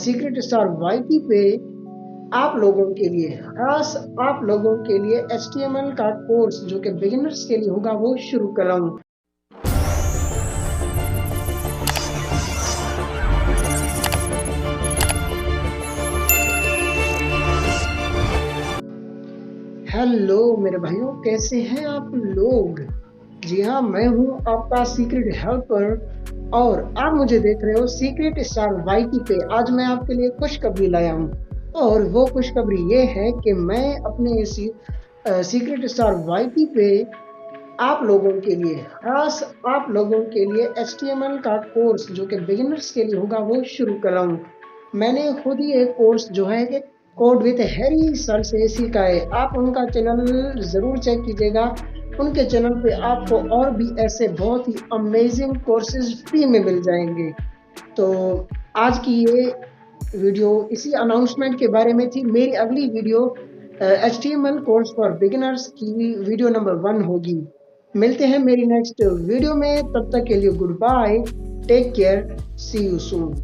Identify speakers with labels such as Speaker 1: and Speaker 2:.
Speaker 1: Secret star YT पे आप लोगों के लिए खास आप लोगों के लिए HTML का कोर्स जो कि बिगिनर्स के लिए होगा वो शुरू कर रहा हूँ। हेलो मेरे भाइयों, कैसे हैं आप लोग। जी हाँ, मैं हूँ आपका सीक्रेट हेल्पर और आप मुझे देख रहे हो सीक्रेट स्टार वाईटी पे। आज मैं आपके लिए खुशखबरी लाया हूँ और वो खुशखबरी ये है कि मैं अपने सीक्रेट स्टार वाईटी पे आप लोगों के लिए खास आप लोगों के लिए HTML का कोर्स जो कि बिगिनर्स के लिए होगा वो शुरू कर रहा हूँ। मैंने खुद ही एक कोर्स जो है कि कोड विद हैरी सर से सीखा है। आप उनका चैनल ज़रूर चेक कीजिएगा। उनके चैनल पे आपको और भी ऐसे बहुत ही अमेजिंग कोर्सेज फ्री में मिल जाएंगे। तो आज की ये वीडियो इसी अनाउंसमेंट के बारे में थी। मेरी अगली video HTML course for beginners की वीडियो नंबर 1 होगी। मिलते हैं मेरी नेक्स्ट वीडियो में, तब तक के लिए goodbye, take care, see you soon.